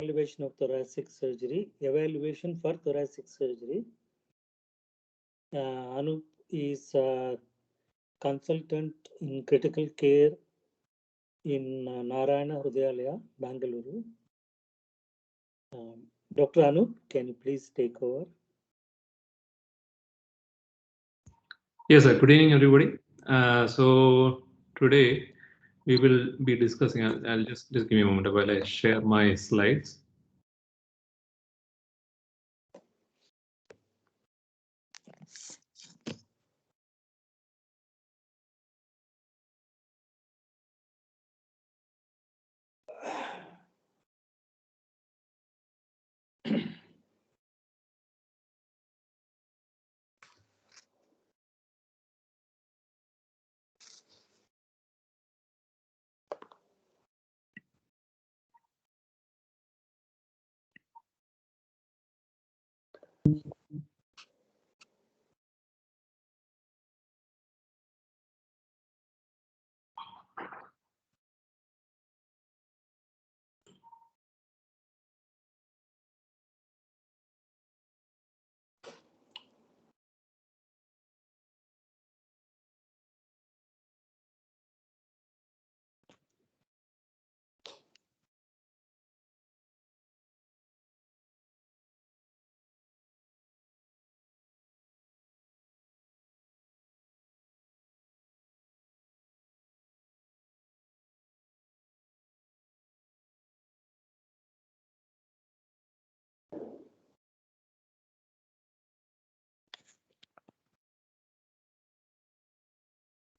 Evaluation of thoracic surgery, evaluation for thoracic surgery. Anup is a consultant in critical care in Narayana Hrudayalaya, Bangalore. Dr. Anup, can you please take over? Yes, sir. Good evening, everybody. So today we will be discussing. I'll just give me a moment while I share my slides.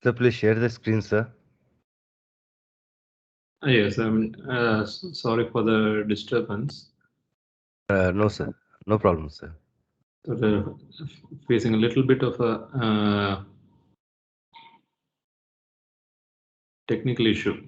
Sir, please share the screen, sir. Yes, I'm sorry for the disturbance. No, sir. No problem, sir. So we're facing a little bit of a technical issue.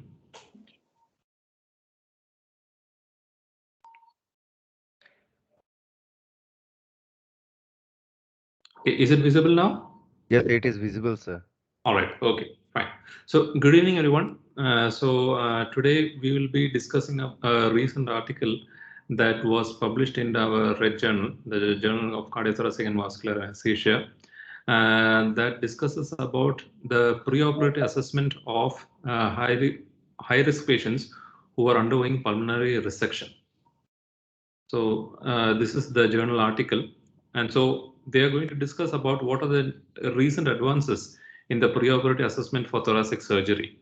Is it visible now? Yes, it is visible, sir. All right. Okay. Fine. So good evening, everyone. Today we will be discussing a recent article that was published in our Red Journal, the Journal of Cardiothoracic and Vascular Anesthesia, that discusses about the preoperative assessment of high risk patients who are undergoing pulmonary resection. So this is the journal article, and so they are going to discuss about what are the recent advances in the preoperative assessment for thoracic surgery.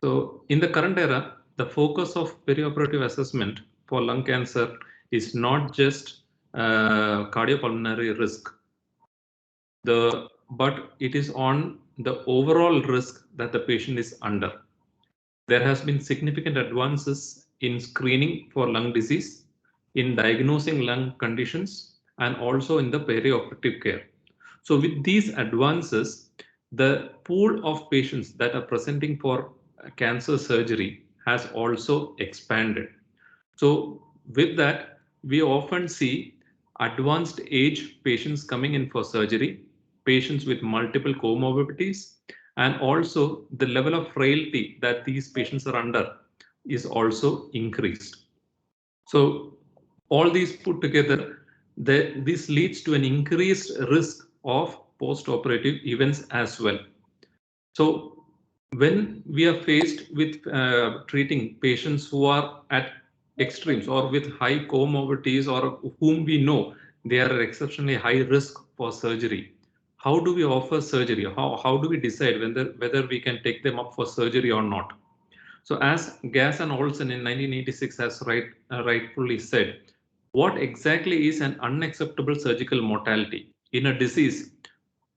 So in the current era, the focus of perioperative assessment for lung cancer is not just cardiopulmonary risk, but it is on the overall risk that the patient is under. There has been significant advances in screening for lung disease, in diagnosing lung conditions, and also in the perioperative care. So with these advances, the pool of patients that are presenting for cancer surgery has also expanded. So with that, we often see advanced age patients coming in for surgery, patients with multiple comorbidities, and also the level of frailty that these patients are under is also increased. So all these put together, this leads to an increased risk of post-operative events as well. So when we are faced with treating patients who are at extremes or with high comorbidities or whom we know they are at exceptionally high risk for surgery, how do we offer surgery? How do we decide whether we can take them up for surgery or not? So as Gass and Olson in 1986 has rightfully said, what exactly is an unacceptable surgical mortality in a disease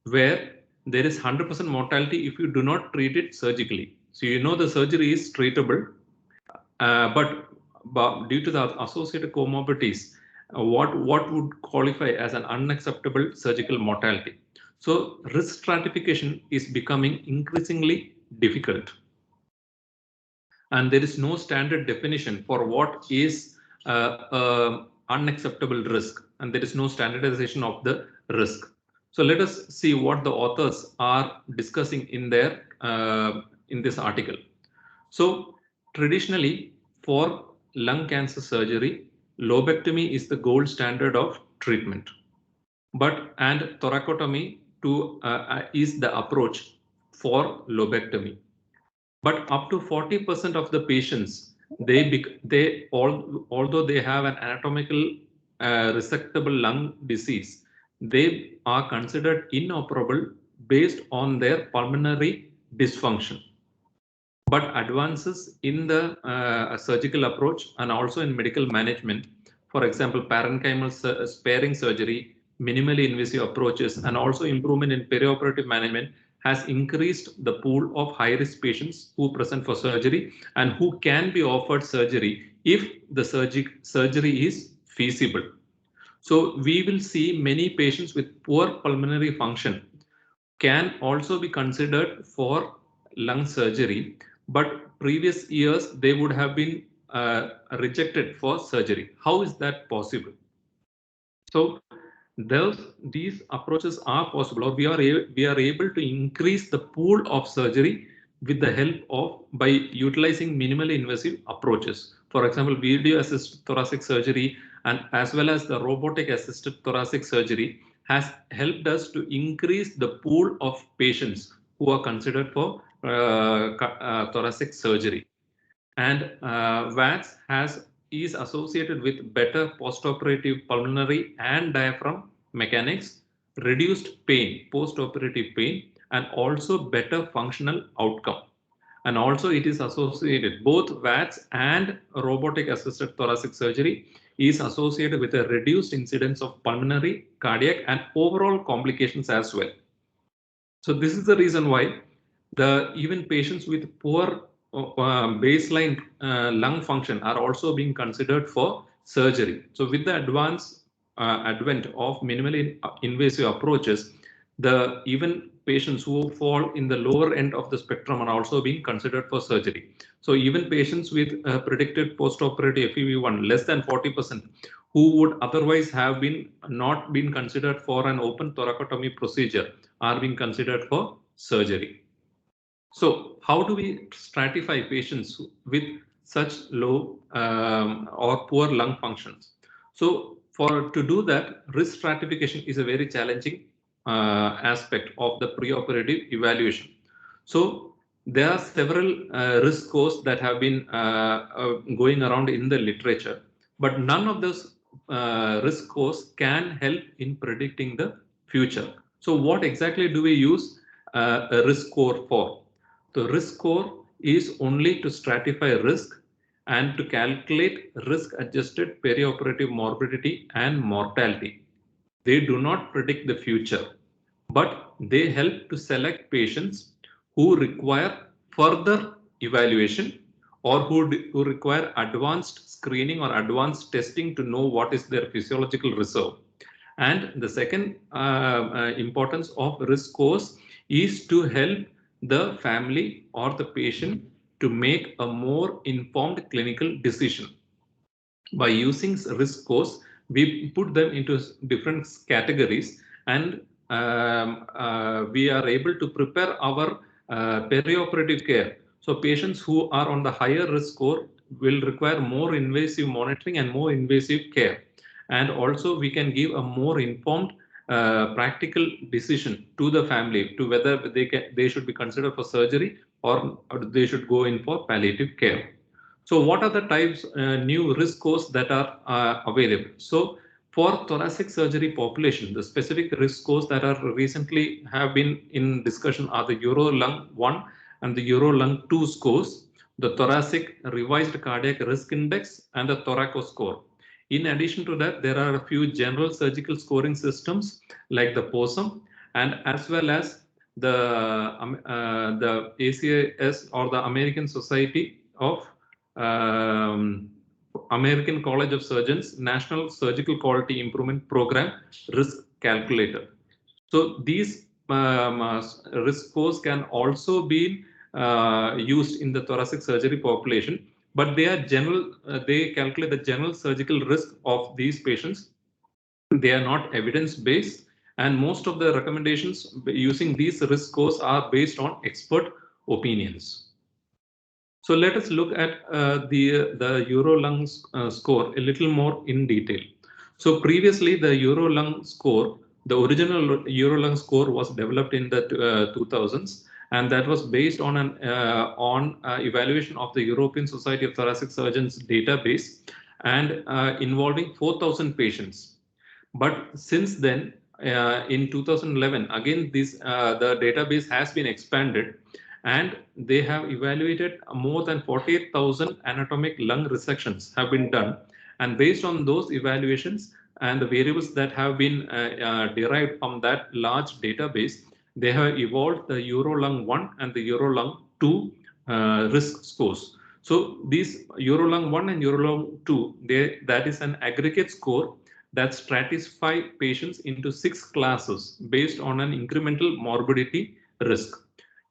where there is 100% mortality if you do not treat it surgically? So you know the surgery is treatable, but due to the associated comorbidities, what would qualify as an unacceptable surgical mortality? So risk stratification is becoming increasingly difficult, and there is no standard definition for what is unacceptable risk, and there is no standardization of the risk. So let us see what the authors are discussing in their in this article. So traditionally, for lung cancer surgery, lobectomy is the gold standard of treatment. And thoracotomy is the approach for lobectomy. But up to 40% of the patients, although they have an anatomical resectable lung disease, they are considered inoperable based on their pulmonary dysfunction. But advances in the surgical approach and also in medical management, for example, parenchymal sparing surgery, minimally invasive approaches, and also improvement in perioperative management has increased the pool of high-risk patients who present for surgery and who can be offered surgery if the surgery is feasible. So we will see many patients with poor pulmonary function can also be considered for lung surgery, but previous years they would have been rejected for surgery. How is that possible? So these approaches are possible, or we are able to increase the pool of surgery with the help of by utilizing minimally invasive approaches. For example, video assisted thoracic surgery and as well as the robotic assisted thoracic surgery has helped us to increase the pool of patients who are considered for thoracic surgery. And VATS is associated with better postoperative pulmonary and diaphragm mechanics, reduced pain, postoperative pain, and also better functional outcome. And also it is associated, both VATS and robotic assisted thoracic surgery is associated with a reduced incidence of pulmonary, cardiac, and overall complications as well. So this is the reason why even patients with poor baseline lung function are also being considered for surgery. So with the advent of minimally invasive approaches, even patients who fall in the lower end of the spectrum are also being considered for surgery. So even patients with predicted postoperative FEV1 less than 40%, who would otherwise have not been considered for an open thoracotomy procedure, are being considered for surgery. So how do we stratify patients with such low or poor lung functions? So to do that, risk stratification is a very challenging aspect of the preoperative evaluation. So there are several risk scores that have been going around in the literature, but none of those risk scores can help in predicting the future. So what exactly do we use a risk score for? The risk score is only to stratify risk and to calculate risk-adjusted perioperative morbidity and mortality. They do not predict the future, but they help to select patients who require further evaluation or who require advanced screening or advanced testing to know what is their physiological reserve. And the second importance of risk scores is to help the family or the patient to make a more informed clinical decision. By using risk scores, we put them into different categories, and we are able to prepare our perioperative care. So patients who are on the higher risk score will require more invasive monitoring and more invasive care. And also we can give a more informed practical decision to the family to whether they should be considered for surgery or they should go in for palliative care. So what are the types new risk scores that are available? So for thoracic surgery population, the specific risk scores that are recently have been in discussion are the EuroLung 1 and the EuroLung 2 scores, the thoracic revised cardiac risk index, and the Thoraco score. In addition to that, there are a few general surgical scoring systems like the POSUM and as well as the ACS or the American Society of American College of Surgeons National Surgical Quality Improvement Program risk calculator. So these risk scores can also be used in the thoracic surgery population, but they are general. They calculate the general surgical risk of these patients. They are not evidence-based, and most of the recommendations using these risk scores are based on expert opinions. So let us look at the EuroLung score a little more in detail. So previously the EuroLung score, the original EuroLung score was developed in the 2000s, and that was based on an evaluation of the European Society of Thoracic Surgeons database and involving 4,000 patients. But since then, in 2011, again the database has been expanded, and they have evaluated more than 48,000 anatomic lung resections have been done, and based on those evaluations and the variables that have been derived from that large database, they have evolved the EuroLung 1 and the EuroLung 2 risk scores. So these EuroLung 1 and EuroLung 2, that is an aggregate score that stratify patients into 6 classes based on an incremental morbidity risk.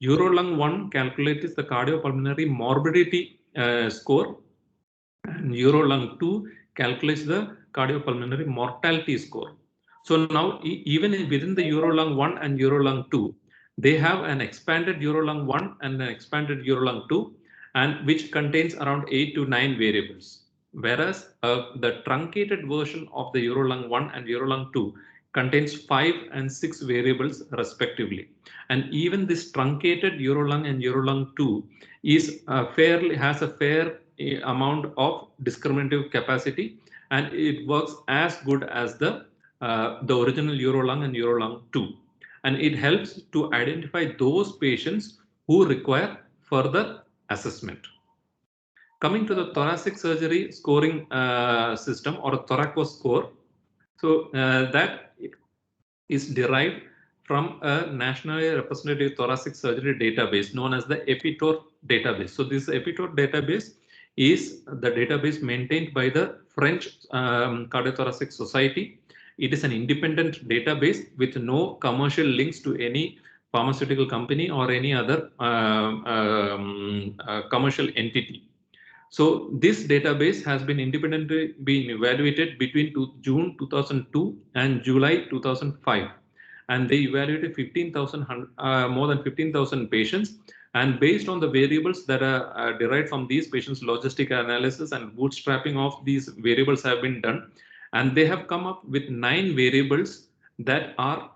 EuroLung 1 calculates the cardiopulmonary morbidity score, and EuroLung 2 calculates the cardiopulmonary mortality score. So now, even within the EuroLung 1 and EuroLung 2, they have an expanded EuroLung 1 and an expanded EuroLung 2, and which contains around 8 to 9 variables. Whereas the truncated version of the EuroLung 1 and EuroLung 2 contains 5 and 6 variables respectively. And even this truncated EuroLung and EuroLung 2 is has a fair amount of discriminative capacity, and it works as good as the original EuroLung and EuroLung 2. And it helps to identify those patients who require further assessment. Coming to the thoracic surgery scoring system, or a Thoraco score, so that is derived from a nationally representative thoracic surgery database known as the EPITOR database. So this EPITOR database is the database maintained by the French Cardiothoracic Society. It is an independent database with no commercial links to any pharmaceutical company or any other commercial entity. So this database has been independently been evaluated between June 2002 and July 2005, and they evaluated 15,000 more than 15,000 patients. And based on the variables that are derived from these patients, logistic analysis and bootstrapping of these variables have been done, and they have come up with 9 variables that are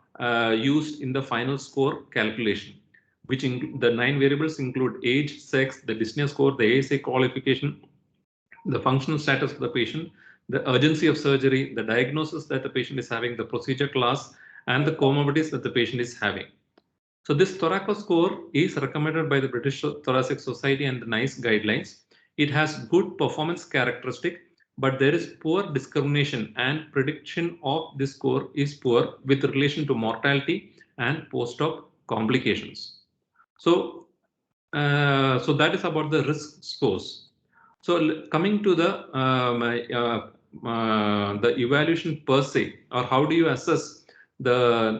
used in the final score calculation, which the 9 variables include age, sex, the dyspnea score, the ASA qualification, the functional status of the patient, the urgency of surgery, the diagnosis that the patient is having, the procedure class, and the comorbidities that the patient is having. So this Thoraco score is recommended by the British Thoracic Society and the NICE guidelines. It has good performance characteristic, but there is poor discrimination, and prediction of this score is poor with relation to mortality and post-op complications. So, so that is about the risk scores. So coming to the evaluation per se, or how do you assess whether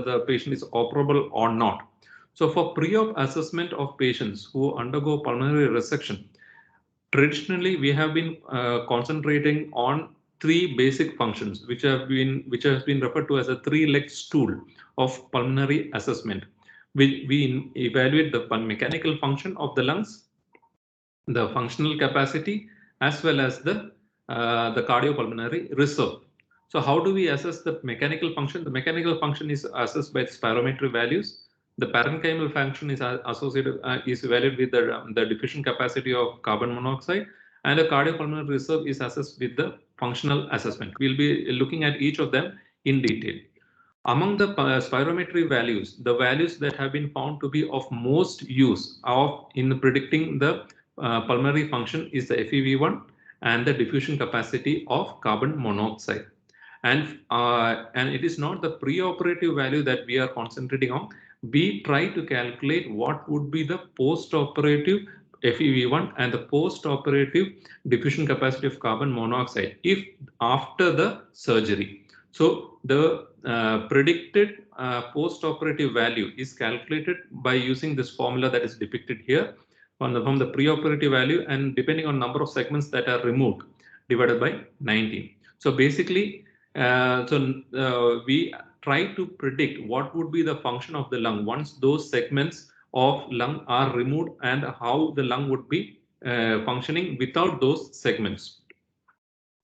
the patient is operable or not. So for pre-op assessment of patients who undergo pulmonary resection, traditionally we have been concentrating on 3 basic functions, which has been referred to as a 3-leg stool of pulmonary assessment. We evaluate the mechanical function of the lungs, the functional capacity, as well as the cardiopulmonary reserve. So how do we assess the mechanical function? The mechanical function is assessed by spirometry values. The parenchymal function is associated is evaluated with the diffusion capacity of carbon monoxide, and the cardiopulmonary reserve is assessed with the functional assessment. We'll be looking at each of them in detail. Among the spirometry values, the values that have been found to be of most use in predicting the pulmonary function is the FEV1 and the diffusion capacity of carbon monoxide. And it is not the preoperative value that we are concentrating on. We try to calculate what would be the post-operative FEV1 and the post-operative diffusion capacity of carbon monoxide if after the surgery. So the predicted post-operative value is calculated by using this formula that is depicted here from the preoperative value, and depending on number of segments that are removed, divided by 19. So basically, we try to predict what would be the function of the lung once those segments of lung are removed and how the lung would be functioning without those segments.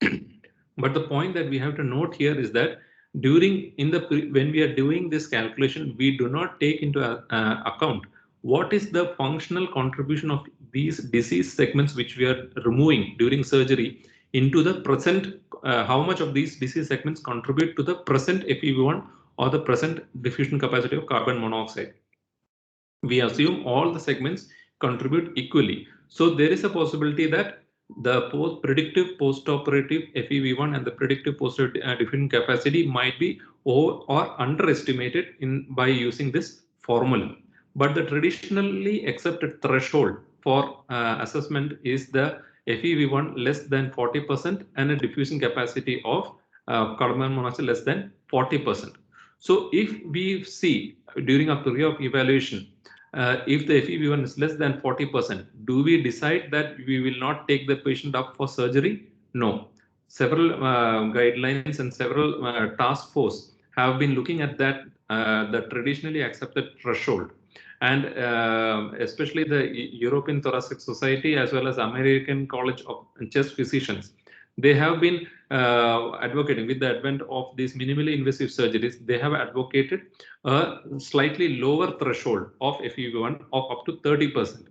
But the point that we have to note here is that when we are doing this calculation, we do not take into account what is the functional contribution of these disease segments which we are removing during surgery into the present, how much of these disease segments contribute to the present FEV1 or the present diffusion capacity of carbon monoxide. We assume all the segments contribute equally. So there is a possibility that the predictive post-operative FEV1 and the predictive post-operative diffusion capacity might be over or underestimated by using this formula. But the traditionally accepted threshold for assessment is the FEV1 less than 40% and a diffusion capacity of carbon monoxide less than 40%. So if we see during a period of evaluation, if the FEV1 is less than 40%, do we decide that we will not take the patient up for surgery? No. Several guidelines and several task force have been looking at that, the traditionally accepted threshold. And especially the European Thoracic Society as well as American College of Chest Physicians, they have been advocating with the advent of these minimally invasive surgeries. They have advocated a slightly lower threshold of FEV1 of up to 30%.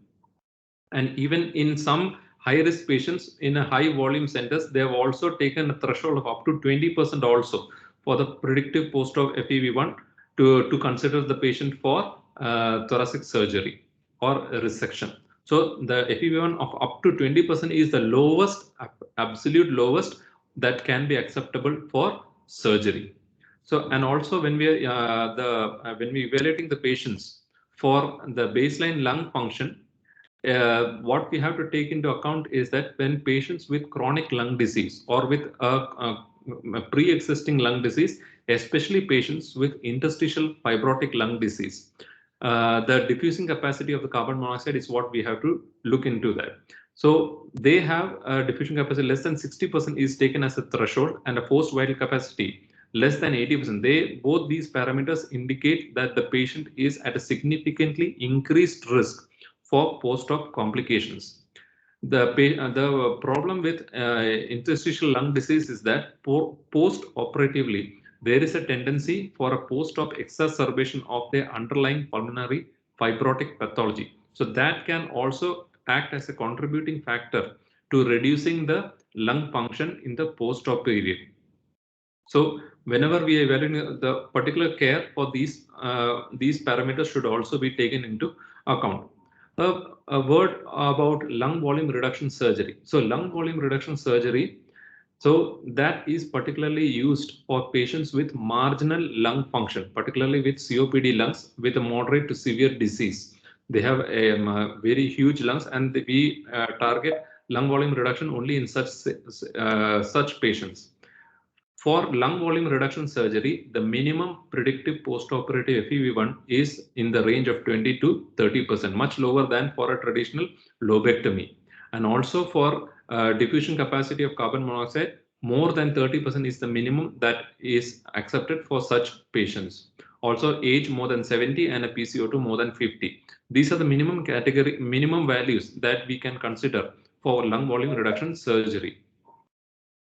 And even in some high-risk patients in a high volume centers, they have also taken a threshold of up to 20% also for the predictive post-op FEV1 to consider the patient for thoracic surgery or resection. So the FEV1 of up to 20% is the lowest, absolute lowest that can be acceptable for surgery. So, and also when we when we evaluating the patients for the baseline lung function, what we have to take into account is that when patients with chronic lung disease or with a pre-existing lung disease, especially patients with interstitial fibrotic lung disease, the diffusing capacity of the carbon monoxide is what we have to look into that. So they have a diffusion capacity less than 60% is taken as a threshold and a forced vital capacity less than 80%. Both these parameters indicate that the patient is at a significantly increased risk for post-op complications. The problem with interstitial lung disease is that post-operatively, there is a tendency for a post-op exacerbation of the underlying pulmonary fibrotic pathology. So that can also act as a contributing factor to reducing the lung function in the post-op period. So whenever we are evaluating the particular care for these parameters should also be taken into account. A word about lung volume reduction surgery. So lung volume reduction surgery, so that is particularly used for patients with marginal lung function, particularly with COPD lungs with a moderate to severe disease. They have a very huge lungs, and we target lung volume reduction only in such patients. For lung volume reduction surgery, the minimum predictive post-operative FEV1 is in the range of 20 to 30%, much lower than for a traditional lobectomy. And also for diffusion capacity of carbon monoxide, more than 30% is the minimum that is accepted for such patients. Also age more than 70 and a PCO2 more than 50. These are the minimum values that we can consider for lung volume reduction surgery.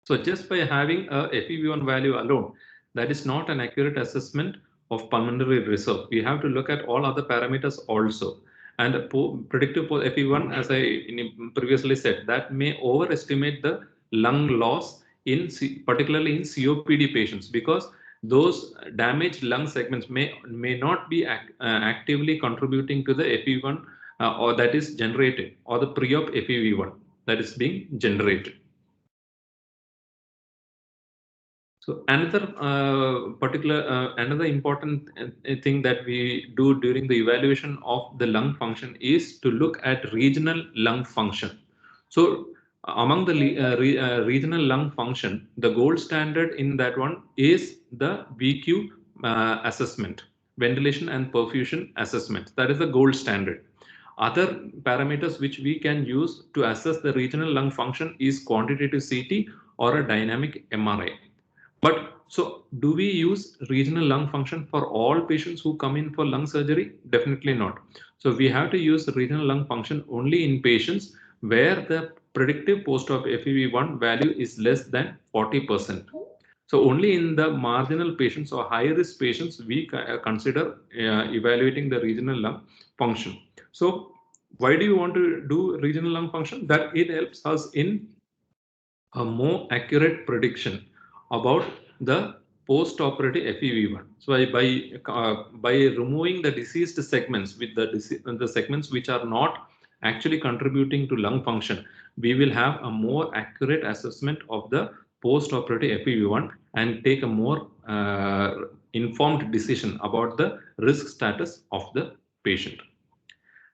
So just by having a FEV1 value alone, that is not an accurate assessment of pulmonary reserve. We have to look at all other parameters also. And predictive FEV1, as I previously said, that may overestimate the lung loss particularly in COPD patients, because those damaged lung segments may not be actively contributing to the FEV1 or that is generated, or the pre-op FEV1 that is being generated. So another another important thing that we do during the evaluation of the lung function is to look at regional lung function. So among the regional lung function, the gold standard in that one is the VQ assessment, ventilation and perfusion assessment. That is the gold standard. Other parameters which we can use to assess the regional lung function is quantitative CT or a dynamic MRI. But so do we use regional lung function for all patients who come in for lung surgery? Definitely not. So we have to use regional lung function only in patients where the predictive post-op FEV1 value is less than 40%. So only in the marginal patients or high-risk patients, we consider evaluating the regional lung function. So why do you want to do regional lung function? That it helps us in a more accurate prediction about the post-operative FEV1. So by removing the diseased segments with the segments which are not actually contributing to lung function, we will have a more accurate assessment of the post-operative FEV1 and take a more informed decision about the risk status of the patient.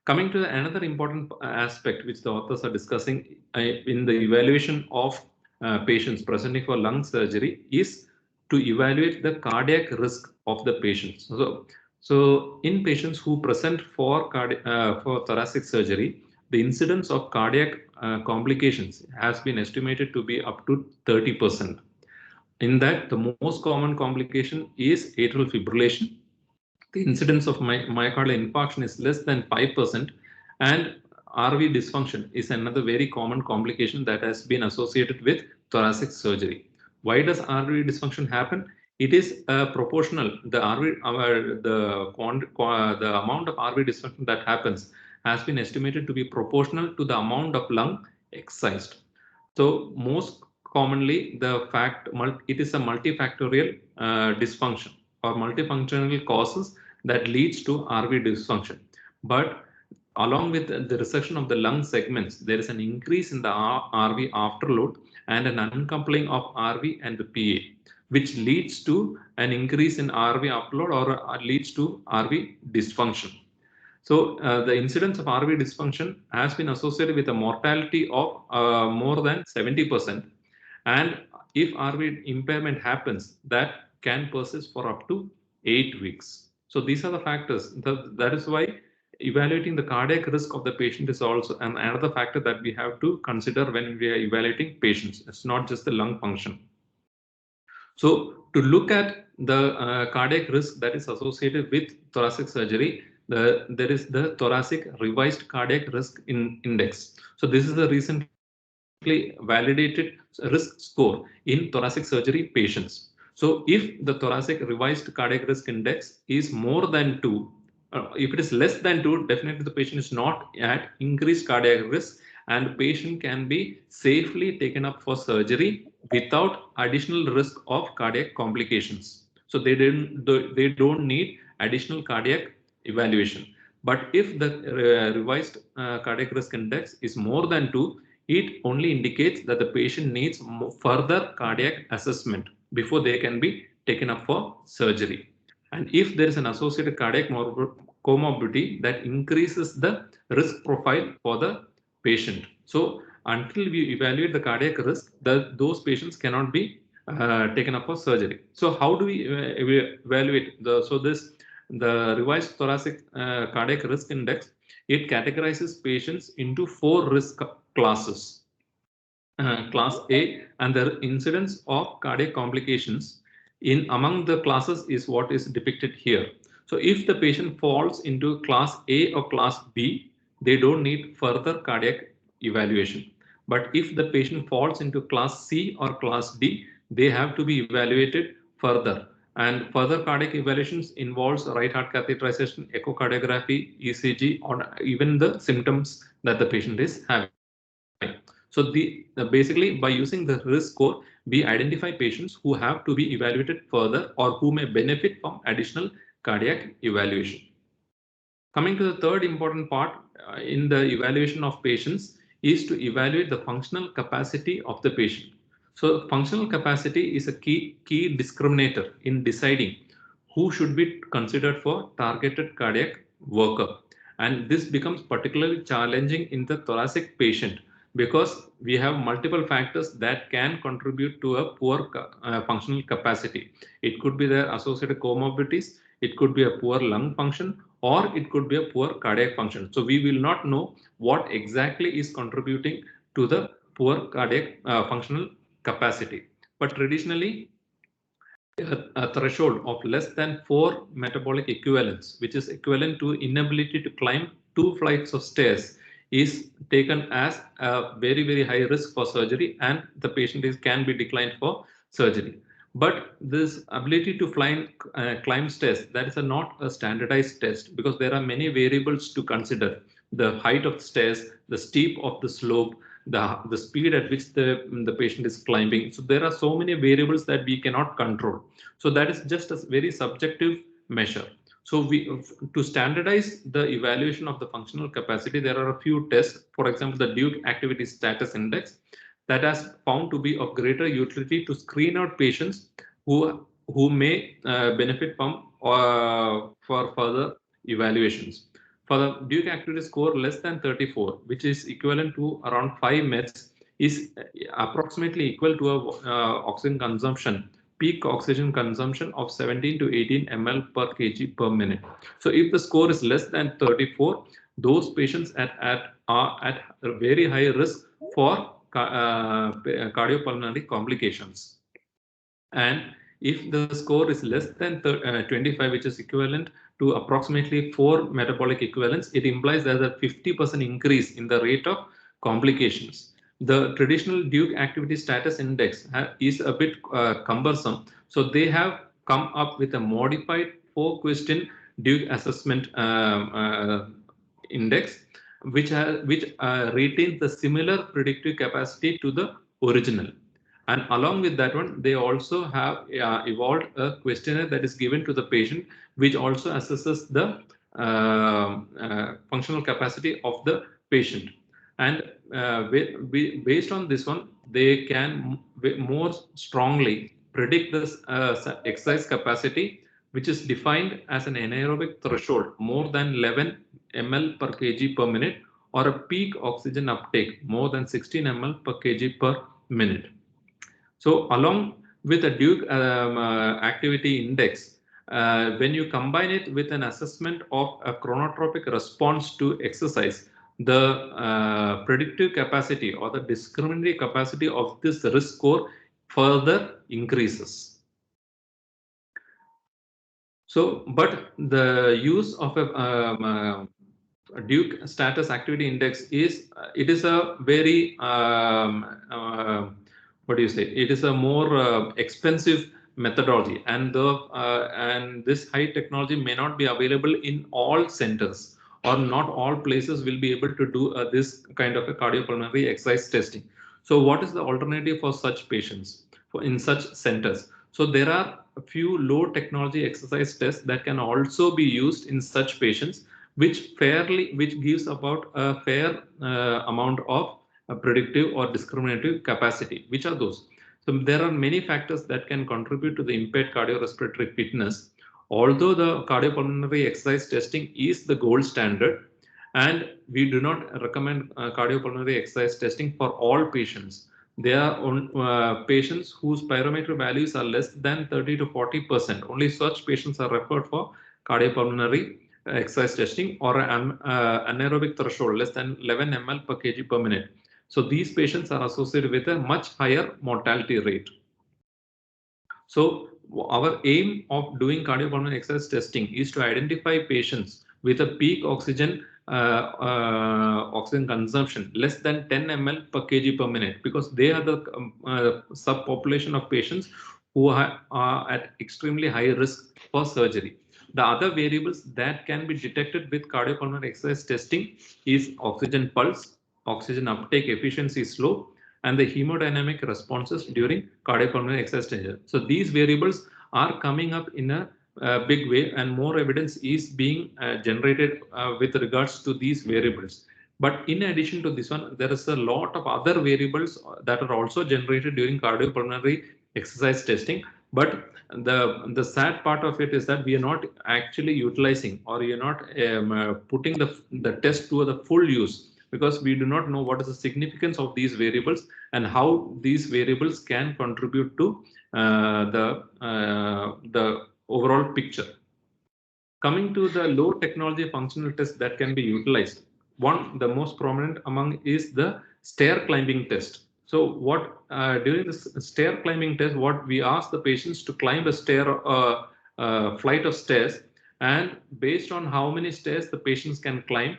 Coming to another important aspect which the authors are discussing in the evaluation of patients presenting for lung surgery is to evaluate the cardiac risk of the patients. So in patients who present for thoracic surgery, the incidence of cardiac complications has been estimated to be up to 30%. In that, the most common complication is atrial fibrillation. The incidence of myocardial infarction is less than 5%, and RV dysfunction is another very common complication that has been associated with thoracic surgery. Why does RV dysfunction happen? It is proportional. The amount of RV dysfunction that happens has been estimated to be proportional to the amount of lung excised. So most commonly, it is a multifactorial dysfunction or multifunctional causes that leads to RV dysfunction. But along with the resection of the lung segments, there is an increase in the RV afterload and an uncoupling of RV and the PA, which leads to an increase in RV upload or leads to RV dysfunction. So the incidence of RV dysfunction has been associated with a mortality of more than 70%. And if RV impairment happens, that can persist for up to 8 weeks. So these are the factors. That is why evaluating the cardiac risk of the patient is also another factor that we have to consider when we are evaluating patients. It's not just the lung function. So to look at the cardiac risk that is associated with thoracic surgery, there is the thoracic revised cardiac risk index. So this is a recently validated risk score in thoracic surgery patients. So if the thoracic revised cardiac risk index is more than 2, if it is less than 2, definitely the patient is not at increased cardiac risk and the patient can be safely taken up for surgery without additional risk of cardiac complications. So they don't need additional cardiac evaluation. But if the revised cardiac risk index is more than 2, it only indicates that the patient needs further cardiac assessment before they can be taken up for surgery. And if there is an associated cardiac comorbidity, that increases the risk profile for the patient. So until we evaluate the cardiac risk, those patients cannot be taken up for surgery. So how do we evaluate the revised thoracic cardiac risk index? It categorizes patients into 4 risk classes. Class A, and the incidence of cardiac complications among the classes is what is depicted here. So if the patient falls into class A or class B, they don't need further cardiac evaluation. But if the patient falls into class C or class D, they have to be evaluated further. And further cardiac evaluations involves right heart catheterization, echocardiography, ECG, or even the symptoms that the patient is having. So basically by using the risk score, we identify patients who have to be evaluated further or who may benefit from additional cardiac evaluation. Coming to the third important part in the evaluation of patients is to evaluate the functional capacity of the patient. So functional capacity is a key discriminator in deciding who should be considered for targeted cardiac workup. And this becomes particularly challenging in the thoracic patient because we have multiple factors that can contribute to a poor functional capacity. It could be their associated comorbidities, it could be a poor lung function, or it could be a poor cardiac function. So we will not know what exactly is contributing to the poor cardiac functional capacity. But traditionally, a threshold of less than 4 metabolic equivalents, which is equivalent to inability to climb 2 flights of stairs, is taken as a very, very high risk for surgery, and the patient can be declined for surgery. But this ability to climb stairs, that is not a standardized test, because there are many variables to consider: the height of the stairs, the steep of the slope, the speed at which the patient is climbing. So there are so many variables that we cannot control. So that is just a very subjective measure. So to standardize the evaluation of the functional capacity, there are a few tests. For example, the Duke Activity Status Index, that has found to be of greater utility to screen out patients who may benefit from for further evaluations. For the Duke Activity Score less than 34, which is equivalent to around 5 meds, is approximately equal to a oxygen consumption, peak oxygen consumption of 17 to 18 ml per kg per minute. So if the score is less than 34, those patients are at a very high risk for cardiopulmonary complications. And if the score is less than 25, which is equivalent to approximately 4 metabolic equivalents, it implies there's a 50% increase in the rate of complications. The traditional Duke Activity Status Index is a bit cumbersome. So they have come up with a modified 4-question Duke Assessment Index, which retains the similar predictive capacity to the original. And along with that one, they also have evolved a questionnaire that is given to the patient, which also assesses the functional capacity of the patient. And based on this one, they can more strongly predict this exercise capacity, which is defined as an anaerobic threshold more than 11 ml per kg per minute, or a peak oxygen uptake more than 16 ml per kg per minute. So along with the Duke Activity Index, when you combine it with an assessment of a chronotropic response to exercise, the predictive capacity or the discriminatory capacity of this risk score further increases. So, but the use of a Duke Status Activity Index is a very what do you say? It is a more expensive methodology, and this high technology may not be available in all centers, or not all places will be able to do this kind of a cardiopulmonary exercise testing. So what is the alternative for such patients in such centers? So there are a few low technology exercise tests that can also be used in such patients, which gives about a fair amount of predictive or discriminative capacity. Which are those? So there are many factors that can contribute to the impaired cardiorespiratory fitness. Although the cardiopulmonary exercise testing is the gold standard, and we do not recommend cardiopulmonary exercise testing for all patients. There are patients whose spirometry values are less than 30 to 40%. Only such patients are referred for cardiopulmonary exercise testing, or an anaerobic threshold less than 11 ml per kg per minute. So these patients are associated with a much higher mortality rate. So our aim of doing cardiopulmonary exercise testing is to identify patients with a peak oxygen consumption less than 10 ml per kg per minute, because they are the subpopulation of patients who are at extremely high risk for surgery. The other variables that can be detected with cardiopulmonary exercise testing is oxygen pulse, oxygen uptake efficiency slope, and the hemodynamic responses during cardiopulmonary exercise testing. So these variables are coming up in a big way, and more evidence is being generated with regards to these variables. But in addition to this one, there is a lot of other variables that are also generated during cardiopulmonary exercise testing. But the sad part of it is that we are not actually utilizing, or we are not putting the test to the full use, because we do not know what is the significance of these variables and how these variables can contribute to the overall picture. Coming to the low technology functional tests that can be utilized, the most prominent among is the stair climbing test. So what during this stair climbing test, what we ask the patients to climb a stair, flight of stairs, and based on how many stairs the patients can climb,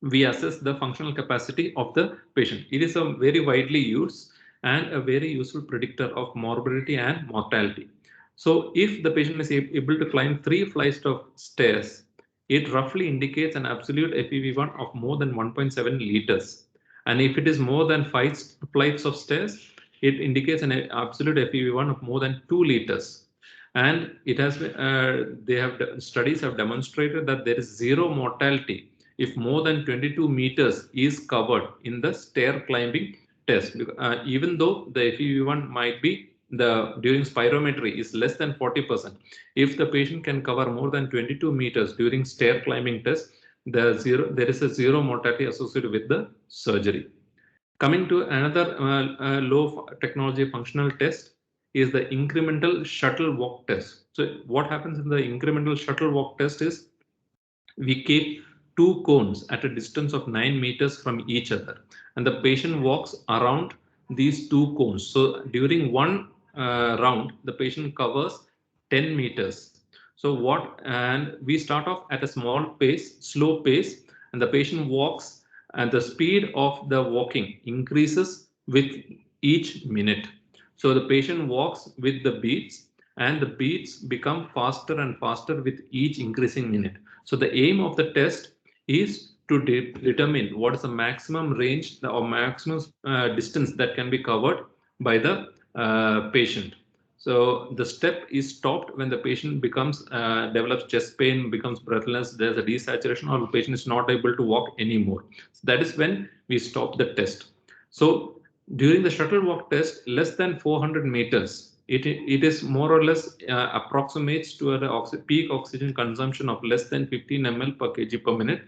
we assess the functional capacity of the patient. It is a very widely used and a very useful predictor of morbidity and mortality. So if the patient is able to climb 3 flights of stairs, it roughly indicates an absolute FEV1 of more than 1.7 liters. And if it is more than 5 flights of stairs, it indicates an absolute FEV1 of more than 2 liters. And it has studies have demonstrated that there is zero mortality if more than 22 meters is covered in the stair climbing test. Even though the FEV1 might be during spirometry is less than 40%, if the patient can cover more than 22 meters during stair climbing test, there is a zero mortality associated with the surgery. Coming to another low technology functional test is the incremental shuttle walk test. So what happens in the incremental shuttle walk test is we keep 2 cones at a distance of 9 meters from each other, and the patient walks around these 2 cones. So during one round, the patient covers 10 meters. So and we start off at a small pace, slow pace, and the patient walks, and the speed of the walking increases with each minute. So the patient walks with the beats, and the beats become faster and faster with each increasing minute. So the aim of the test is to determine what is the maximum range or maximum distance that can be covered by the patient. So the step is stopped when the patient develops chest pain, becomes breathless, there's a desaturation, or the patient is not able to walk anymore. So that is when we stop the test. So during the shuttle walk test, less than 400 meters, it is more or less approximates to a peak oxygen consumption of less than 15 ml per kg per minute,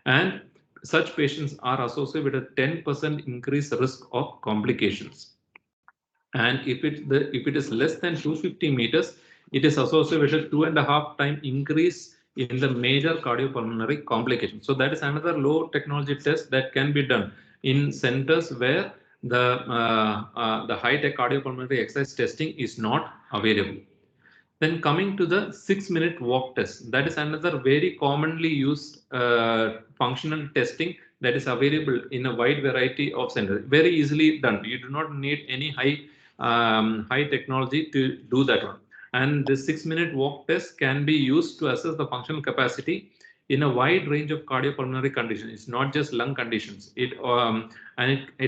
and such patients are associated with a 10% increased risk of complications. And if it is less than 250 meters, it is associated with a 2.5 time increase in the major cardiopulmonary complications. So that is another low technology test that can be done in centers where the high-tech cardiopulmonary exercise testing is not available. Then coming to the 6-minute walk test, that is another very commonly used functional testing that is available in a wide variety of centers. Very easily done. You do not need any high technology to do that one. And the 6-minute walk test can be used to assess the functional capacity in a wide range of cardiopulmonary conditions. It's not just lung conditions. It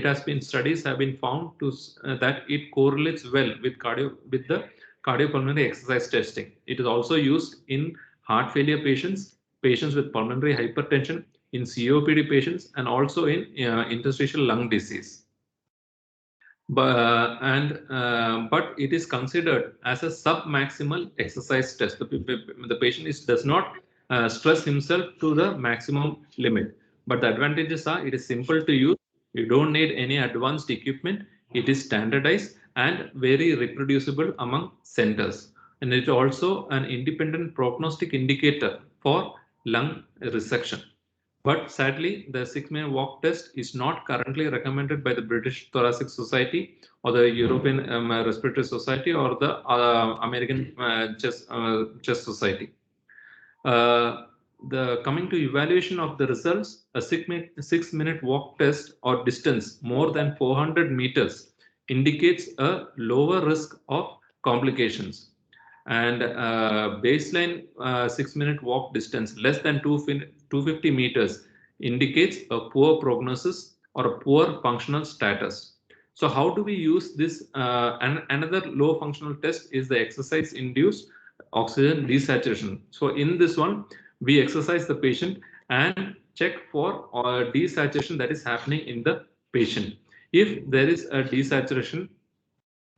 has been studies have been found to that it correlates well with the cardiopulmonary exercise testing. It is also used in heart failure patients, patients with pulmonary hypertension, in COPD patients, and also in interstitial lung disease. But it is considered as a sub-maximal exercise test. The patient does not stress himself to the maximum limit. But the advantages are it is simple to use. You don't need any advanced equipment. It is standardized and very reproducible among centers. And it is also an independent prognostic indicator for lung resection. But sadly, the 6-minute walk test is not currently recommended by the British Thoracic Society or the European Respiratory Society or the American Chest Society. Coming to evaluation of the results, a 6-minute walk test or distance more than 400 meters indicates a lower risk of complications. And baseline 6-minute walk distance less than 250 meters indicates a poor prognosis or a poor functional status. So how do we use this? Another low functional test is the exercise-induced oxygen desaturation. So in this one, we exercise the patient and check for desaturation that is happening in the patient. If there is a desaturation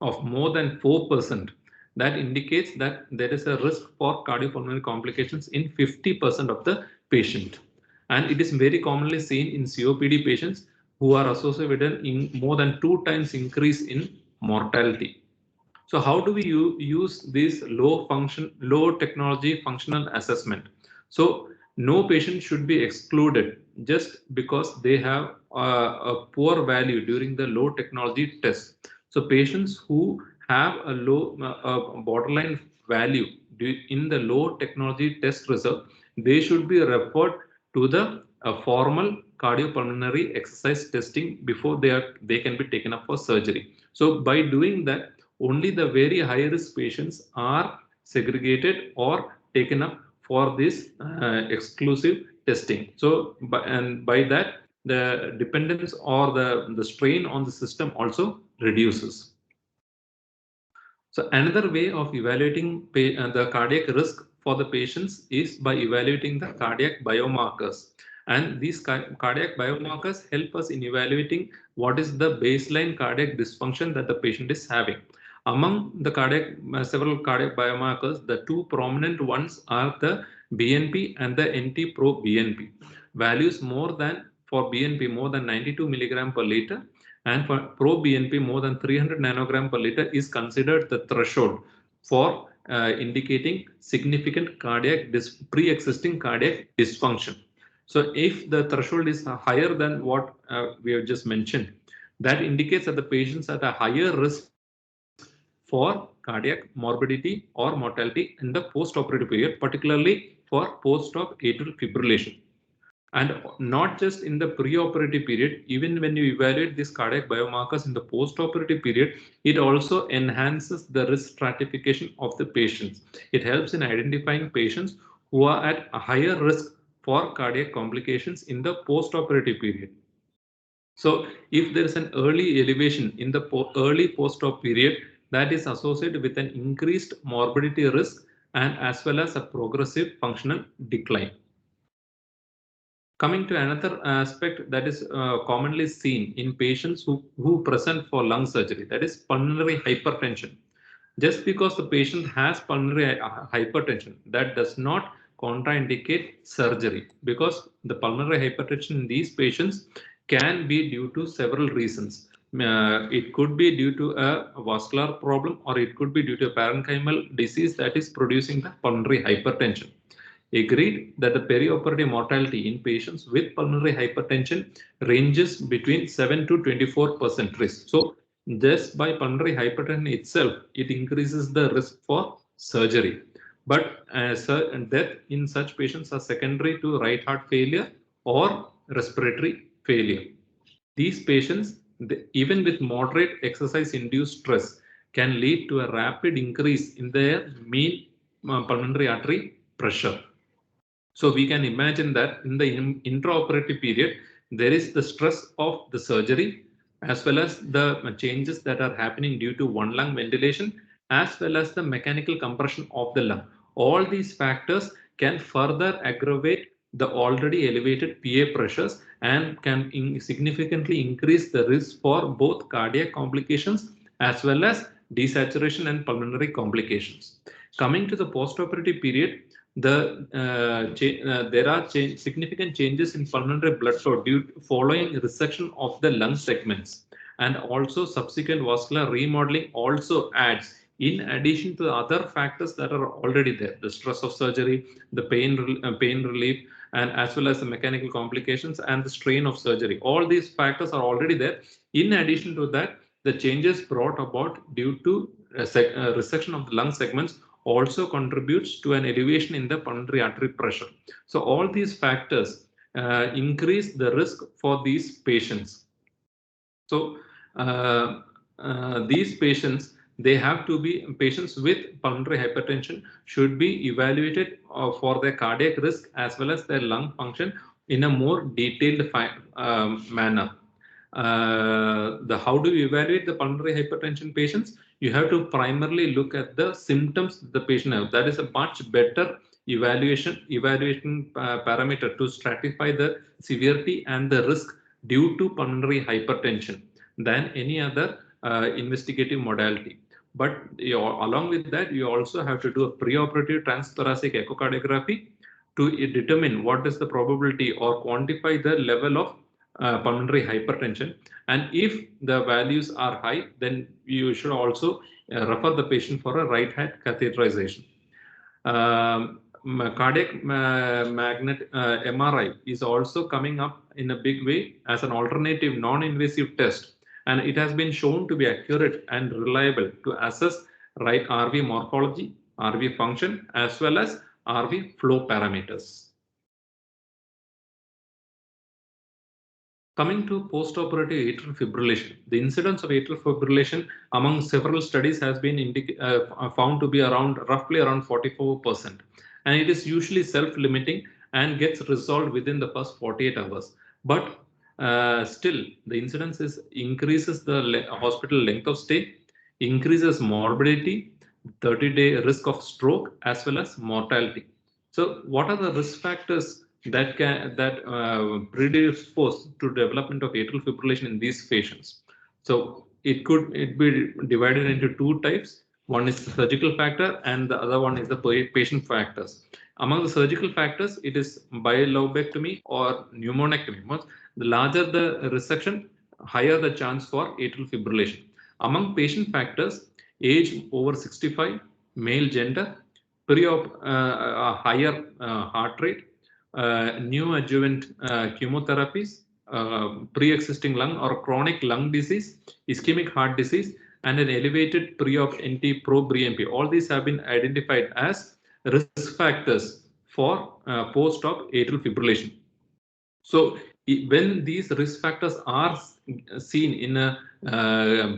of more than 4%, that indicates that there is a risk for cardiopulmonary complications in 50% of the patient. And it is very commonly seen in COPD patients who are associated with more than 2 times increase in mortality. So how do we use this low technology functional assessment? So no patient should be excluded just because they have a poor value during the low technology test. So patients who have a low borderline value in the low technology test result, they should be referred to the formal cardiopulmonary exercise testing before they can be taken up for surgery. So by doing that, only the very high risk patients are segregated or taken up for this exclusive testing. So by that, the dependence or the strain on the system also reduces. So another way of evaluating the cardiac risk for the patients is by evaluating the cardiac biomarkers. And these cardiac biomarkers help us in evaluating what is the baseline cardiac dysfunction that the patient is having. Among the several cardiac biomarkers, the two prominent ones are the BNP and the NT-proBNP. Values for BNP more than 92 milligram per liter and for pro-BNP more than 300 nanogram per liter is considered the threshold for indicating significant pre-existing cardiac dysfunction. So if the threshold is higher than what we have just mentioned, that indicates that the patients are at a higher risk for cardiac morbidity or mortality in the post-operative period, particularly for post-op atrial fibrillation. And not just in the pre-operative period, even when you evaluate these cardiac biomarkers in the post-operative period, it also enhances the risk stratification of the patients. It helps in identifying patients who are at a higher risk for cardiac complications in the post-operative period. So if there is an early elevation in the early post-op period, that is associated with an increased morbidity risk and as well as a progressive functional decline. Coming to another aspect that is commonly seen in patients who present for lung surgery, that is pulmonary hypertension. Just because the patient has pulmonary hypertension, that does not contraindicate surgery, because the pulmonary hypertension in these patients can be due to several reasons. It could be due to a vascular problem, or it could be due to a parenchymal disease that is producing the pulmonary hypertension. Agreed that the perioperative mortality in patients with pulmonary hypertension ranges between 7 to 24% risk. So just by pulmonary hypertension itself, it increases the risk for surgery. But death in such patients are secondary to right heart failure or respiratory failure. These patients, even with moderate exercise-induced stress, can lead to a rapid increase in their mean pulmonary artery pressure. So we can imagine that in the intraoperative period, there is the stress of the surgery, as well as the changes that are happening due to one lung ventilation, as well as the mechanical compression of the lung. All these factors can further aggravate the already elevated PA pressures and can significantly increase the risk for both cardiac complications as well as desaturation and pulmonary complications. Coming to the postoperative period, there are significant changes in pulmonary blood flow following resection of the lung segments, and also subsequent vascular remodeling also adds, in addition to the other factors that are already there, the stress of surgery, the pain relief, and as well as the mechanical complications and the strain of surgery. All these factors are already there. In addition to that, the changes brought about due to resection of the lung segments also contributes to an elevation in the pulmonary artery pressure. So all these factors increase the risk for these patients. So these patients, they have to be patients with pulmonary hypertension should be evaluated for their cardiac risk as well as their lung function in a more detailed manner. How do you evaluate the pulmonary hypertension patients? You have to primarily look at the symptoms the patient has. That is a much better evaluation parameter to stratify the severity and the risk due to pulmonary hypertension than any other investigative modality. But along with that, you also have to do a preoperative transthoracic echocardiography to determine what is the probability or quantify the level of pulmonary hypertension. And if the values are high, then you should also refer the patient for a right heart catheterization. cardiac magnet MRI is also coming up in a big way as an alternative non-invasive test, and it has been shown to be accurate and reliable to assess right RV morphology, RV function, as well as RV flow parameters. Coming to postoperative atrial fibrillation, the incidence of atrial fibrillation among several studies has been found to be roughly around 44%, and it is usually self-limiting and gets resolved within the first 48 hours. But still, the incidence increases the hospital length of stay, increases morbidity, 30-day risk of stroke, as well as mortality. So, what are the risk factors that predispose to development of atrial fibrillation in these patients? So it be divided into two types. One is the surgical factor and the other one is the patient factors. Among the surgical factors, it is bilobectomy or pneumonectomy. The larger the resection, higher the chance for atrial fibrillation. Among patient factors, age over 65, male gender, pre-op higher heart rate, neoadjuvant chemotherapies, pre-existing lung or chronic lung disease, ischemic heart disease, and an elevated pre-op NT-proBNP. All these have been identified as risk factors for post-op atrial fibrillation. So when these risk factors are seen in a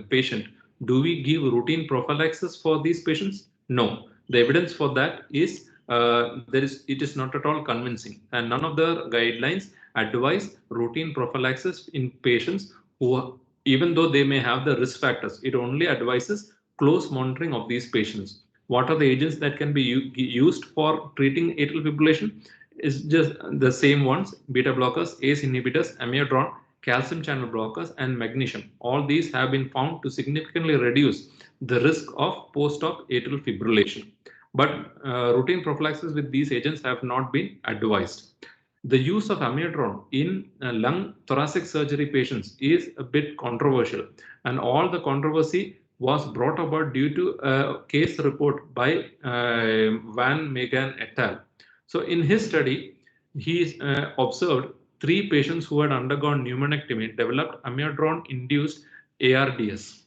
patient, do we give routine prophylaxis for these patients? No. The evidence for that is it is not at all convincing, and none of the guidelines advise routine prophylaxis in patients who, even though they may have the risk factors, it only advises close monitoring of these patients. What are the agents that can be used for treating atrial fibrillation? Is just the same ones: beta blockers, ACE inhibitors, amiodarone, calcium channel blockers, and magnesium. All these have been found to significantly reduce the risk of post-op atrial fibrillation. But routine prophylaxis with these agents have not been advised. The use of amiodarone in lung thoracic surgery patients is a bit controversial, and all the controversy was brought about due to a case report by Van Meegen et al. So in his study, he observed 3 patients who had undergone pneumonectomy developed amiodarone-induced ARDS.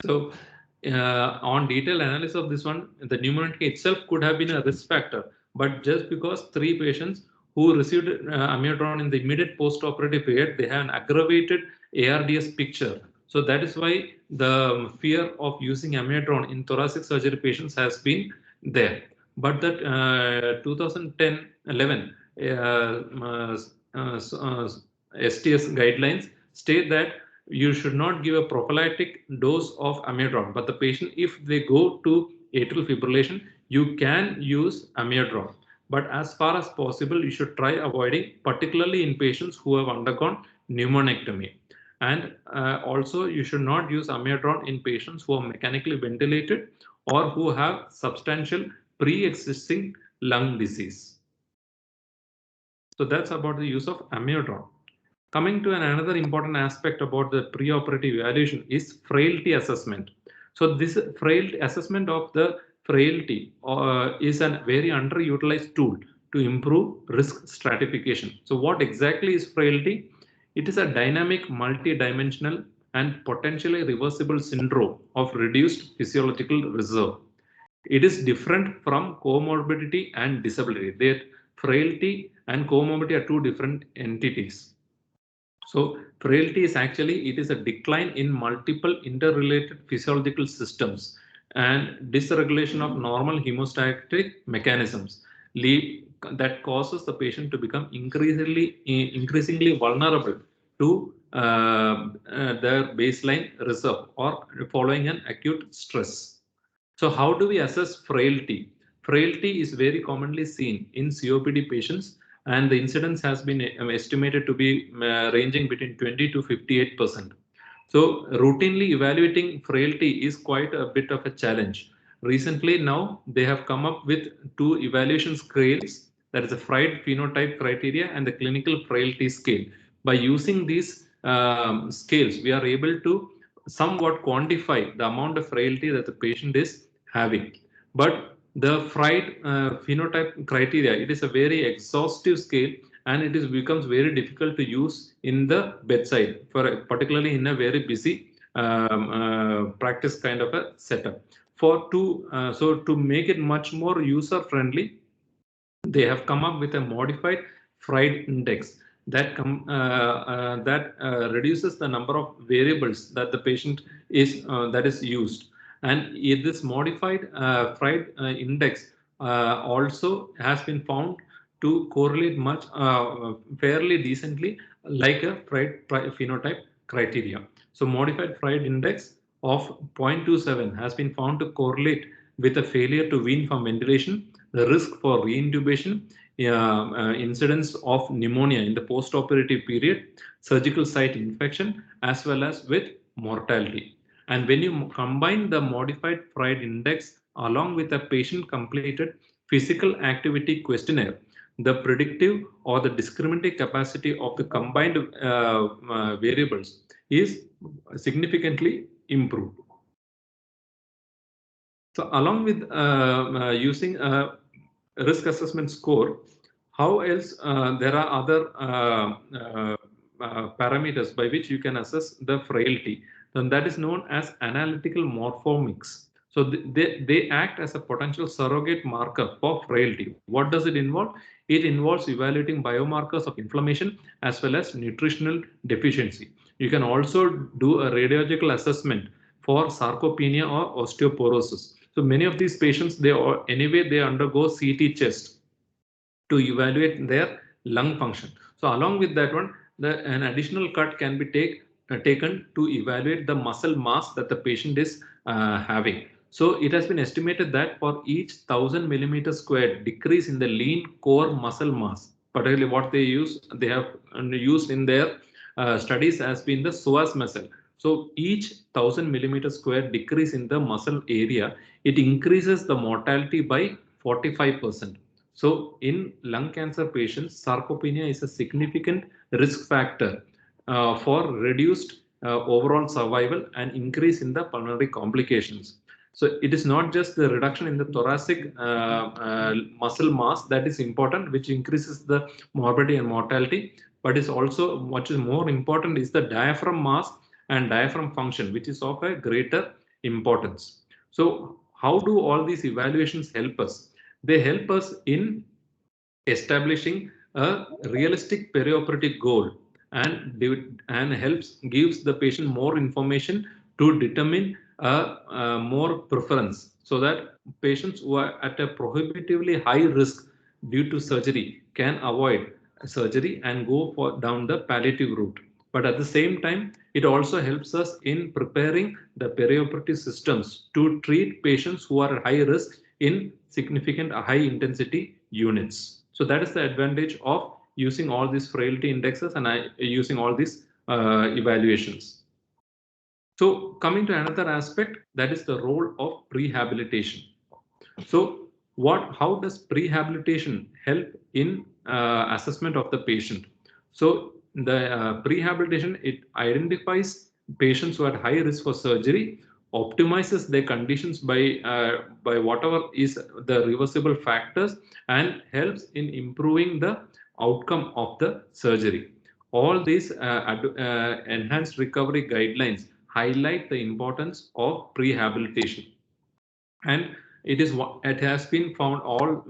So on detailed analysis of this one, the pneumonectomy itself could have been a risk factor, but just because 3 patients who received amiodarone in the immediate post-operative period, they have an aggravated ARDS picture. So that is why the fear of using amiodarone in thoracic surgery patients has been there. But that 2010-11 STS guidelines state that you should not give a prophylactic dose of amiodarone, but the patient, if they go to atrial fibrillation, you can use amiodarone. But as far as possible, you should try avoiding, particularly in patients who have undergone pneumonectomy. And also, you should not use amiodarone in patients who are mechanically ventilated or who have substantial pre-existing lung disease. So that's about the use of amiodarone. Coming to another important aspect about the preoperative evaluation is frailty assessment. So this frailty assessment of the frailty is a very underutilized tool to improve risk stratification. So what exactly is frailty? It is a dynamic, multi-dimensional and potentially reversible syndrome of reduced physiological reserve. It is different from comorbidity and disability. That frailty and comorbidity are 2 different entities. So frailty is actually, it is a decline in multiple interrelated physiological systems and dysregulation of normal hemostatic mechanisms that causes the patient to become increasingly vulnerable to their baseline reserve or following an acute stress. So how do we assess frailty? Frailty is very commonly seen in COPD patients, and the incidence has been estimated to be ranging between 20 to 58%. So routinely evaluating frailty is quite a bit of a challenge. Recently now they have come up with 2 evaluation scales, that is a Fried phenotype criteria and the clinical frailty scale. By using these scales, we are able to somewhat quantify the amount of frailty that the patient is having. But the Fried phenotype criteria, it is a very exhaustive scale, and it becomes very difficult to use in the bedside, particularly in a very busy practice kind of a setup. So to make it much more user friendly, they have come up with a modified Fried index that reduces the number of variables that the patient that is used. And this modified Fried index also has been found to correlate much fairly decently like a Fried phenotype criteria. So modified Fried index of 0.27 has been found to correlate with a failure to wean from ventilation, the risk for reintubation, incidence of pneumonia in the post-operative period, surgical site infection, as well as with mortality. And when you combine the modified Fried index along with a patient-completed physical activity questionnaire, the predictive or the discriminatory capacity of the combined variables is significantly improved. So along with using a risk assessment score, how else there are other parameters by which you can assess the frailty, then that is known as analytical morphomics. So they act as a potential surrogate marker for frailty. What does it involve? It involves evaluating biomarkers of inflammation as well as nutritional deficiency. You can also do a radiological assessment for sarcopenia or osteoporosis. So many of these patients, they undergo CT chest to evaluate their lung function. So along with that one, an additional cut can be taken to evaluate the muscle mass that the patient is having. So it has been estimated that for each 1000 millimeters squared decrease in the lean core muscle mass, particularly what they have used in their studies has been the psoas muscle. So each 1000 millimeters squared decrease in the muscle area, it increases the mortality by 45%. So in lung cancer patients, sarcopenia is a significant risk factor for reduced overall survival and increase in the pulmonary complications. So it is not just the reduction in the thoracic muscle mass that is important, which increases the morbidity and mortality, but is also what is more important is the diaphragm mass and diaphragm function, which is of a greater importance. So how do all these evaluations help us? They help us in establishing a realistic perioperative goal and gives the patient more information to determine a more preference, so that patients who are at a prohibitively high risk due to surgery can avoid surgery and go down the palliative route. But at the same time, it also helps us in preparing the perioperative systems to treat patients who are at high risk in significant high intensity units. So that is the advantage of using all these frailty indexes and using all these evaluations. So coming to another aspect, that is the role of prehabilitation. So how does prehabilitation help in assessment of the patient? So the prehabilitation, it identifies patients who are at high risk for surgery, optimizes their conditions by whatever is the reversible factors, and helps in improving the outcome of the surgery. All these enhanced recovery guidelines highlight the importance of prehabilitation. And it has been found,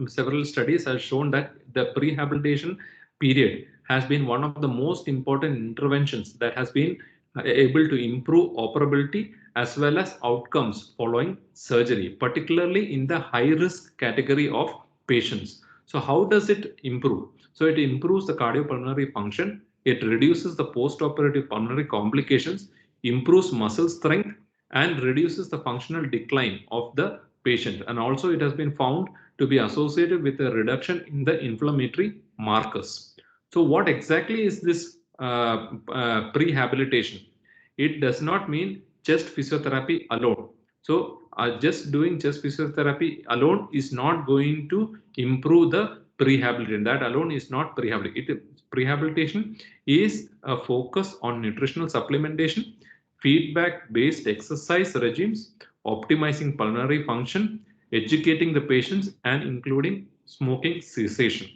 several studies have shown that the prehabilitation period has been one of the most important interventions that has been able to improve operability as well as outcomes following surgery, particularly in the high risk category of patients. So how does it improve? So it improves the cardiopulmonary function, it reduces the post-operative pulmonary complications, improves muscle strength, and reduces the functional decline of the patient. And also it has been found to be associated with a reduction in the inflammatory markers. So what exactly is this prehabilitation? It does not mean just physiotherapy alone. So just doing just physiotherapy alone is not going to improve the prehabilitation. That alone is not prehabilitation. Prehabilitation is a focus on nutritional supplementation, feedback-based exercise regimes, optimizing pulmonary function, educating the patients, and including smoking cessation.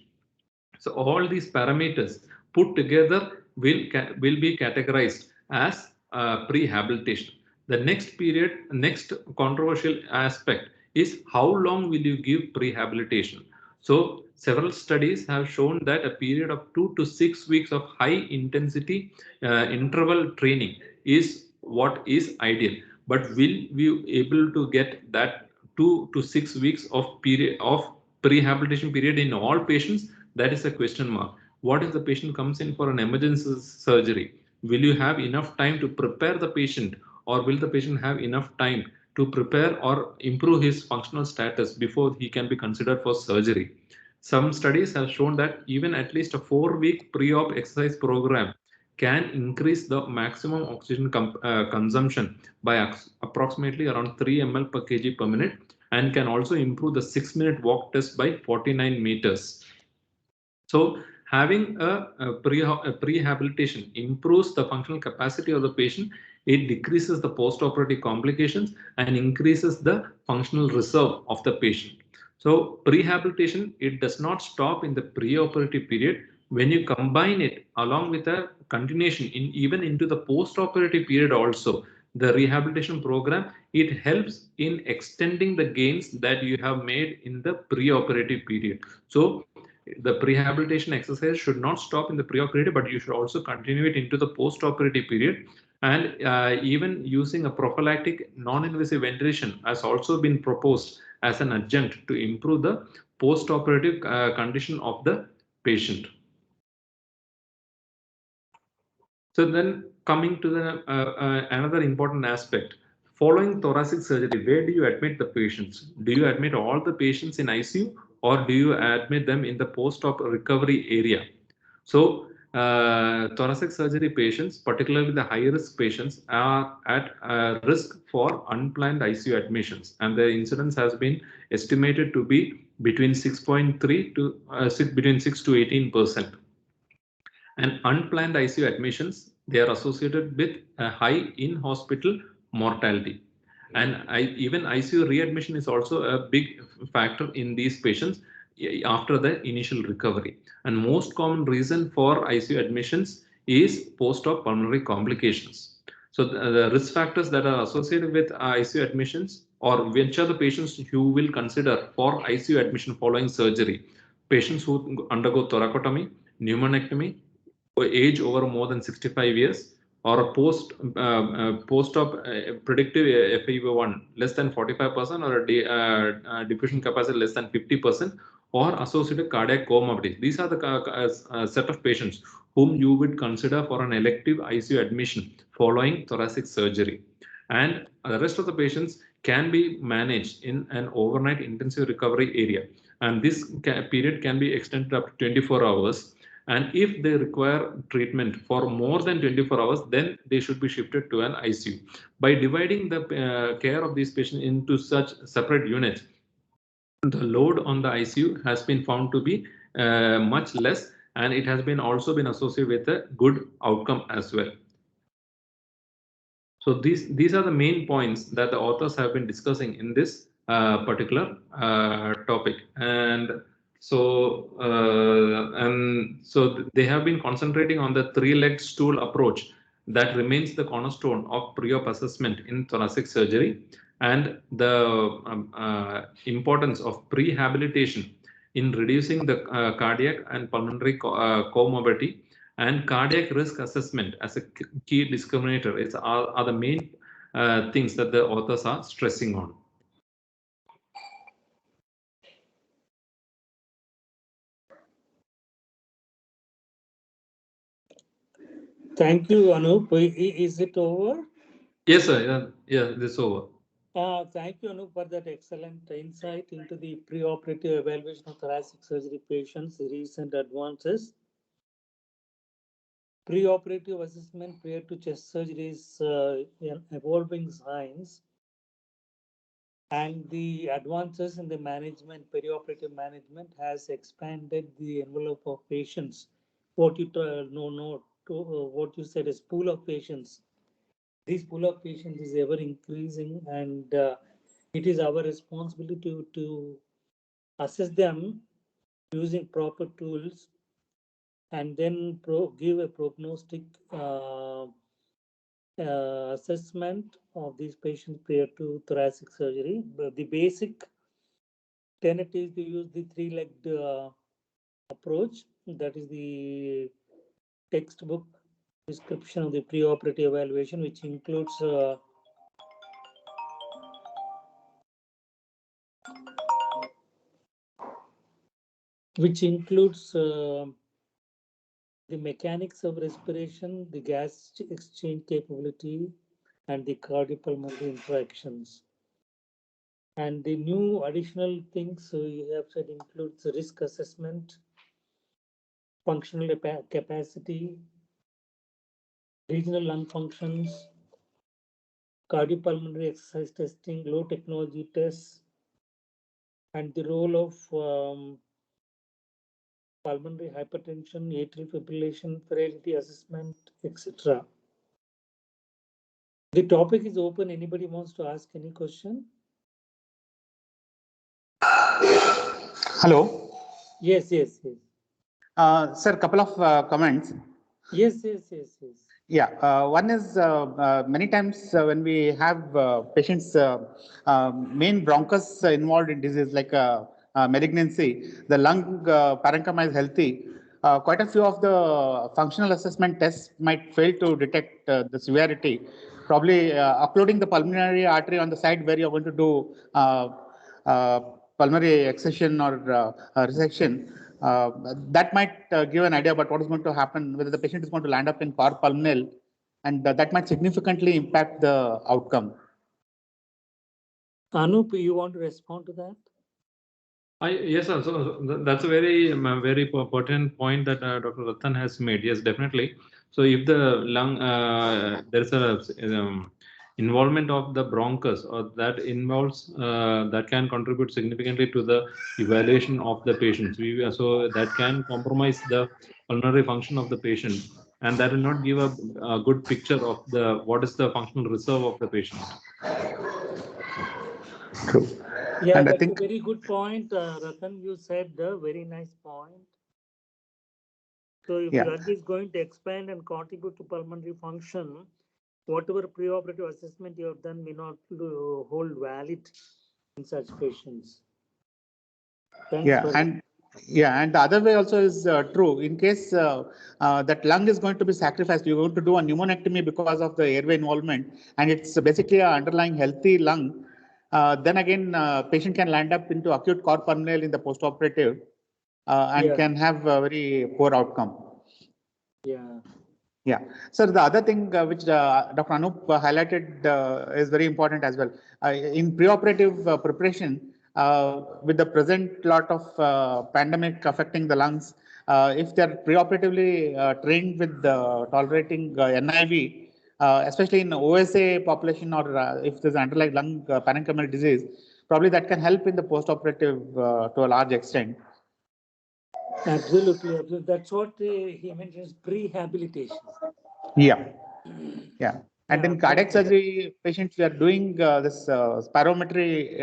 So all these parameters put together will be categorized as prehabilitation. The next controversial aspect is how long will you give prehabilitation. So several studies have shown that a period of 2 to 6 weeks of high intensity interval training is what is ideal. But will we able to get that 2 to 6 weeks of period of prehabilitation period in all patients? That is a question mark. What if the patient comes in for an emergency surgery? Will you have enough time to prepare the patient, or will the patient have enough time to prepare or improve his functional status before he can be considered for surgery? Some studies have shown that even at least a 4-week pre-op exercise program can increase the maximum oxygen consumption by approximately around 3 ml per kg per minute, and can also improve the 6-minute walk test by 49 meters. So having a prehabilitation improves the functional capacity of the patient. It decreases the post-operative complications and increases the functional reserve of the patient. So prehabilitation, it does not stop in the preoperative period. When you combine it along with a continuation in even into the post-operative period also, the rehabilitation program, it helps in extending the gains that you have made in the preoperative period. So the prehabilitation exercise should not stop in the preoperative, but you should also continue it into the post-operative period. And even using a prophylactic non-invasive ventilation has also been proposed as an adjunct to improve the post-operative condition of the patient. So then coming to the another important aspect, following thoracic surgery, where do you admit the patients? Do you admit all the patients in ICU, or do you admit them in the post-op recovery area? So thoracic surgery patients, particularly the high-risk patients, are at risk for unplanned ICU admissions, and the incidence has been estimated to be between 6.3 to between 6 to 18%. And unplanned ICU admissions, they are associated with a high in-hospital mortality. And even ICU readmission is also a big factor in these patients after the initial recovery. And most common reason for ICU admissions is post-op pulmonary complications. So the risk factors that are associated with ICU admissions, or which are the patients you will consider for ICU admission following surgery: patients who undergo thoracotomy, pneumonectomy, age over more than 65 years, or a post-op predictive FEV1 less than 45%, or a diffusion capacity less than 50%, or associated cardiac comorbidity. These are the set of patients whom you would consider for an elective ICU admission following thoracic surgery. And the rest of the patients can be managed in an overnight intensive recovery area. And this period can be extended up to 24 hours. And if they require treatment for more than 24 hours, then they should be shifted to an ICU. By dividing the care of these patients into such separate units, the load on the ICU has been found to be much less, and it has been also been associated with a good outcome as well. So these are the main points that the authors have been discussing in this particular topic. And so they have been concentrating on the three-legged stool approach that remains the cornerstone of pre-op assessment in thoracic surgery, and the importance of prehabilitation in reducing the cardiac and pulmonary comorbidity, and cardiac risk assessment as a key discriminator are the main things that the authors are stressing on. Thank you, Anup. Is it over? Yes, sir. Yeah, this is over. Thank you, Anup, for that excellent insight into the preoperative evaluation of thoracic surgery patients' recent advances. Preoperative assessment prior to chest surgery is an evolving science, and the advances in the management, perioperative management, has expanded the envelope of patients. What you what you said is pool of patients. This pool of patients is ever increasing, and it is our responsibility to assess them using proper tools and then give a prognostic assessment of these patients prior to thoracic surgery. But the basic tenet is to use the three-legged approach. That is the textbook description of the preoperative evaluation, which includes the mechanics of respiration, the gas exchange capability, and the cardiopulmonary interactions. And the new additional things you have said includes risk assessment, functional capacity, regional lung functions, cardiopulmonary exercise testing, low technology tests, and the role of pulmonary hypertension, atrial fibrillation, frailty assessment, etc. The topic is open. Anybody wants to ask any question? Hello. Yes. Sir, couple of comments. Yes. Yeah, one is many times when we have patients, main bronchus involved in disease like malignancy, the lung parenchyma is healthy. Quite a few of the functional assessment tests might fail to detect the severity. Probably occluding the pulmonary artery on the side where you're going to do pulmonary excision or resection. That might give an idea about what is going to happen, whether the patient is going to land up in cor pulmonale, and that might significantly impact the outcome. Anup, you want to respond to that? Yes, sir. So that's a very pertinent point that Dr. Ratan has made. Yes, definitely. So if the lung, there's a involvement of the bronchus, or that involves that can contribute significantly to the evaluation of the patient. So that can compromise the pulmonary function of the patient, and that will not give a good picture of what is the functional reserve of the patient. True. Yeah, And I that's think a very good point, Ratan. You said a very nice point. So if lung is going to expand and contribute to pulmonary function, whatever preoperative assessment you have done may not hold valid in such patients. Thanks and the other way also is true. In case that lung is going to be sacrificed, you're going to do a pneumonectomy because of the airway involvement, and it's basically an underlying healthy lung. Then again, patient can land up into acute cor pulmonale in the postoperative and can have a very poor outcome. Yeah. So the other thing which Dr. Anup highlighted is very important as well. In preoperative preparation, with the present lot of pandemic affecting the lungs, if they're preoperatively trained with tolerating NIV, especially in OSA population, or if there's underlying lung parenchymal disease, probably that can help in the postoperative to a large extent. Absolutely. That's what he mentions, prehabilitation. Yeah. And in cardiac surgery patients, we are doing this spirometry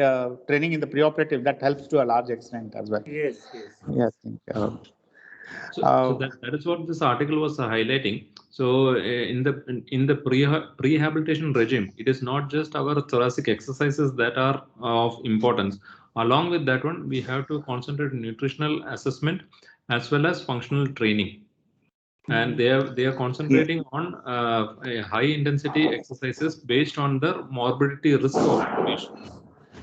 training in the preoperative. That helps to a large extent as well. Yes. So that is what this article was highlighting. So in the prehabilitation regime, it is not just our thoracic exercises that are of importance. Along with that one, we have to concentrate on nutritional assessment as well as functional training. And they are concentrating on high intensity exercises based on the morbidity risk of the patient.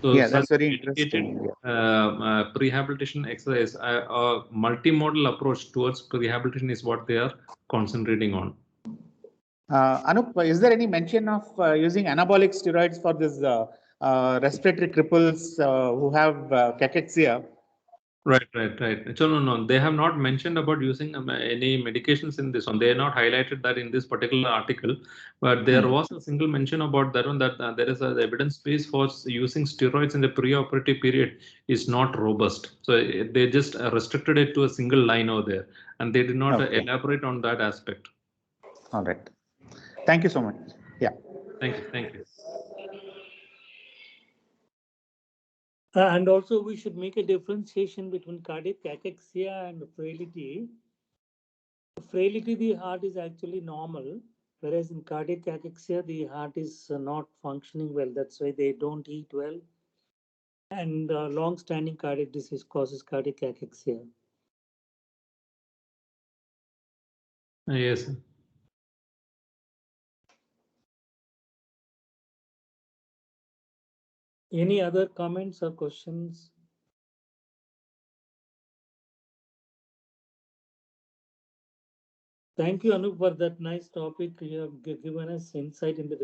So that's very interesting. Prehabilitation exercise, a multimodal approach towards prehabilitation is what they are concentrating on. Anup, is there any mention of using anabolic steroids for this respiratory cripples who have cachexia? Right. So no, they have not mentioned about using any medications in this one. They are not highlighted that in this particular article, but there was a single mention about that one, that there is the evidence base for using steroids in the preoperative period is not robust. So they just restricted it to a single line over there, and they did not elaborate on that aspect. All right. Thank you so much. Yeah. Thank you. And also we should make a differentiation between cardiac cachexia and frailty. Frailty, the heart is actually normal, whereas in cardiac cachexia, the heart is not functioning well. That's why they don't eat well. And long-standing cardiac disease causes cardiac cachexia. Yes, sir. Any other comments or questions? Thank you, Anup, for that nice topic. You have given us insight into the